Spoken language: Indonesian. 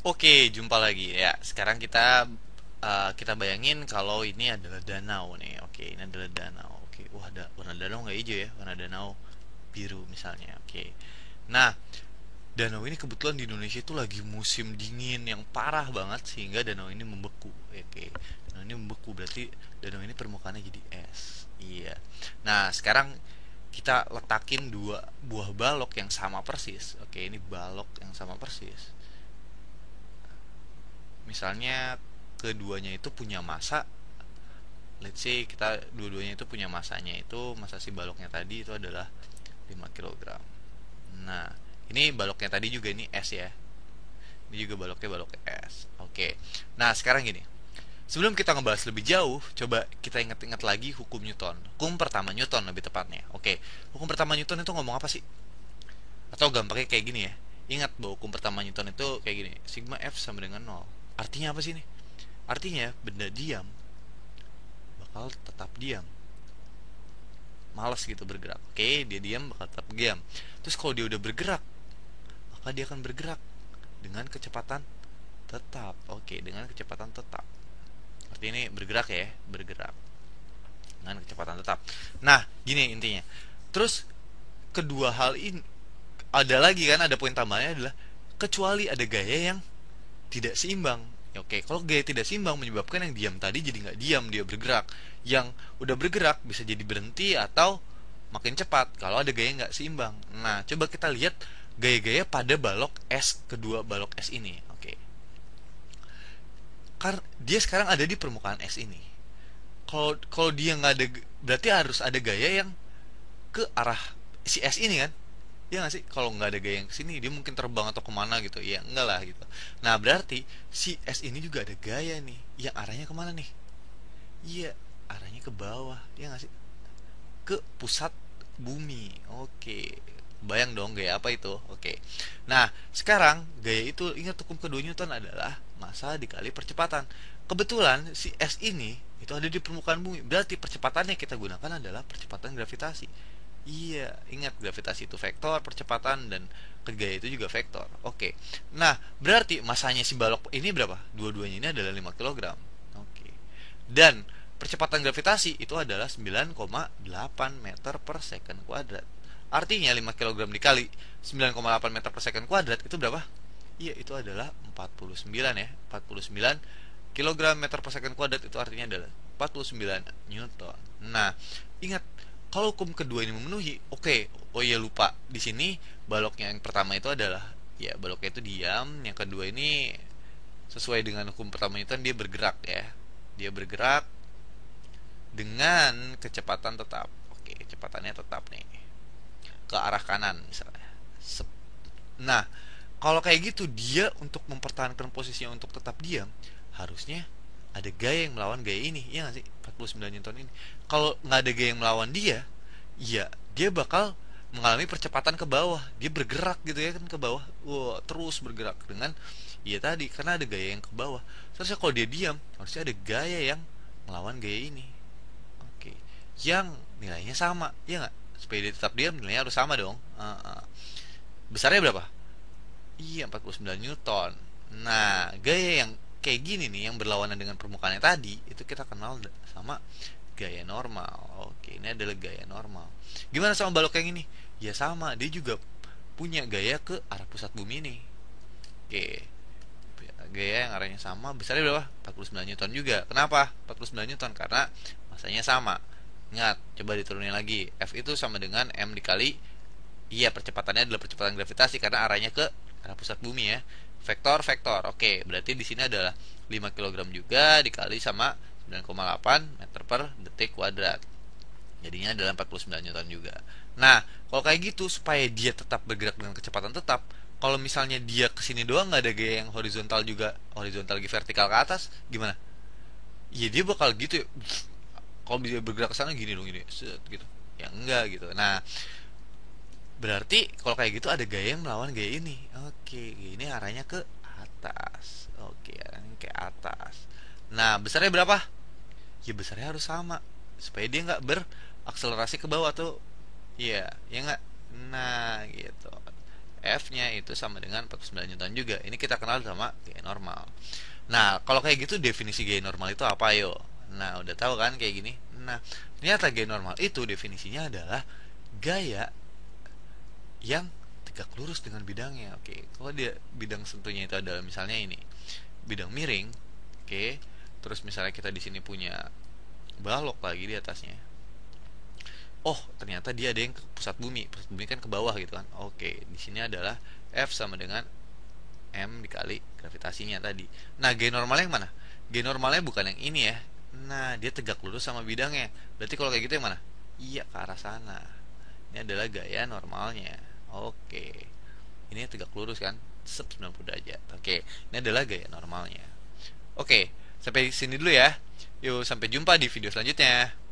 Oke, jumpa lagi ya. Sekarang kita bayangin kalau ini adalah danau nih. Oke, ini adalah danau. Oke, wah, ada warna danau nggak hijau ya? Warna danau biru misalnya. Oke. Nah, danau ini kebetulan di Indonesia itu lagi musim dingin yang parah banget sehingga danau ini membeku. Oke, danau ini membeku berarti danau ini permukaannya jadi es. Iya. Nah, sekarang kita letakin dua buah balok yang sama persis. Oke, ini balok yang sama persis. Misalnya keduanya itu punya massa, let's say kita dua-duanya itu punya masanya, itu massa si baloknya tadi itu adalah 5 kg. Nah, ini baloknya tadi juga ini es ya. Ini juga baloknya balok es. Oke. Nah, sekarang gini. Sebelum kita ngebahas lebih jauh, coba kita ingat-ingat lagi hukum Newton. Hukum pertama Newton lebih tepatnya. Oke. Hukum pertama Newton itu ngomong apa sih? Atau gampangnya kayak gini ya. Ingat bahwa hukum pertama Newton itu kayak gini. Sigma F sama dengan nol. Artinya apa sih nih? Artinya benda diam bakal tetap diam. Males gitu bergerak. Oke, dia diam bakal tetap diam. Terus kalau dia udah bergerak, maka dia akan bergerak dengan kecepatan tetap. Oke, dengan kecepatan tetap. Artinya ini bergerak ya, bergerak dengan kecepatan tetap. Nah, gini intinya. Terus kedua hal ini ada lagi kan, ada poin tambahannya adalah kecuali ada gaya yang tidak seimbang. Ya, oke, kalau gaya tidak seimbang menyebabkan yang diam tadi jadi nggak diam, dia bergerak. Yang udah bergerak bisa jadi berhenti atau makin cepat kalau ada gaya nggak seimbang. Nah, coba kita lihat gaya-gaya pada balok S, kedua balok S ini. Oke, karena dia sekarang ada di permukaan S ini. Kalau dia nggak ada, berarti harus ada gaya yang ke arah si S ini kan. Ya nggak sih, kalau nggak ada gaya yang kesini dia mungkin terbang atau kemana gitu, ya enggak lah gitu. Nah, berarti si S ini juga ada gaya nih yang arahnya kemana nih. Iya, arahnya ke bawah, ya nggak sih, ke pusat bumi. Oke, bayang dong gaya apa itu. Oke, nah sekarang gaya itu, ingat hukum kedua Newton adalah massa dikali percepatan. Kebetulan si S ini itu ada di permukaan bumi, berarti percepatannya kita gunakan adalah percepatan gravitasi. Iya, ingat gravitasi itu vektor percepatan dan gaya itu juga vektor. Oke. Nah, berarti masanya si balok ini berapa? Dua-duanya ini adalah 5 kg. Oke. Dan percepatan gravitasi itu adalah 9,8 meter per second kuadrat. Artinya 5 kg dikali 9,8 meter per second kuadrat itu berapa? Iya, itu adalah 49 ya. 49 kilogram meter per second kuadrat itu artinya adalah 49 Newton. Nah, ingat kalau hukum kedua ini memenuhi, oke. Oh iya, lupa. Di sini baloknya yang pertama itu adalah, ya, baloknya itu diam, yang kedua ini sesuai dengan hukum pertama itu dia bergerak ya. Dia bergerak dengan kecepatan tetap. Oke, kecepatannya tetap nih. Ke arah kanan misalnya. Nah, kalau kayak gitu dia untuk mempertahankan posisinya untuk tetap diam, harusnya ada gaya yang melawan gaya ini, ya nggak sih? 49 Newton ini. Kalau nggak ada gaya yang melawan dia, ya dia bakal mengalami percepatan ke bawah. Dia bergerak gitu ya kan ke bawah. Wah, terus bergerak dengan, ya tadi karena ada gaya yang ke bawah. Terusnya kalau dia diam, harusnya ada gaya yang melawan gaya ini. Oke, yang nilainya sama, ya nggak? Supaya dia tetap diam, nilainya harus sama dong. Besarnya berapa? Iya, 49 Newton. Nah, gaya yang kayak gini nih yang berlawanan dengan permukaannya tadi itu kita kenal sama gaya normal. Oke, ini adalah gaya normal. Gimana sama balok yang ini? Ya sama, dia juga punya gaya ke arah pusat bumi nih. Oke, gaya yang arahnya sama, besarnya berapa? 49 Newton juga. Kenapa 49 Newton? Karena masanya sama. Ingat, coba diturunin lagi. F itu sama dengan M dikali, iya, percepatannya adalah percepatan gravitasi karena arahnya ke arah pusat bumi ya. Vektor vektor. Oke, berarti di sini adalah 5 kg juga dikali sama 9,8 meter per detik kuadrat. Jadinya adalah 49 Newton juga. Nah, kalau kayak gitu supaya dia tetap bergerak dengan kecepatan tetap, kalau misalnya dia kesini doang nggak ada gaya yang horizontal juga, horizontal lagi vertikal ke atas, gimana? Iya, dia bakal gitu ya. Kalau dia bergerak ke sana gini dong, gini, set, gitu. Ya enggak gitu. Nah, berarti kalau kayak gitu ada gaya yang melawan gaya ini. Oke, ini arahnya ke atas. Oke, arahnya ke atas. Nah, besarnya berapa? Ya besarnya harus sama supaya dia nggak berakselerasi ke bawah tuh. Iya, ya nggak. Nah, gitu. F-nya itu sama dengan 49 Newton juga. Ini kita kenal sama gaya normal. Nah, kalau kayak gitu definisi gaya normal itu apa yo? Nah, udah tahu kan kayak gini. Nah, ternyata gaya normal itu definisinya adalah gaya yang tegak lurus dengan bidangnya. Oke, kalau dia bidang sentuhnya itu adalah misalnya ini, bidang miring. Oke. Terus misalnya kita di sini punya balok lagi di atasnya. Oh, ternyata dia ada yang ke pusat bumi. Pusat bumi kan ke bawah gitu kan. Oke, di sini adalah F sama dengan M dikali gravitasinya tadi. Nah, G normalnya yang mana? G normalnya bukan yang ini ya. Nah, dia tegak lurus sama bidangnya. Berarti kalau kayak gitu yang mana? Iya, ke arah sana. Ini adalah gaya normalnya. Oke. Ini tegak lurus kan? 90 derajat. Oke, ini adalah gaya normalnya. Oke, sampai sini dulu ya. Yuk, sampai jumpa di video selanjutnya.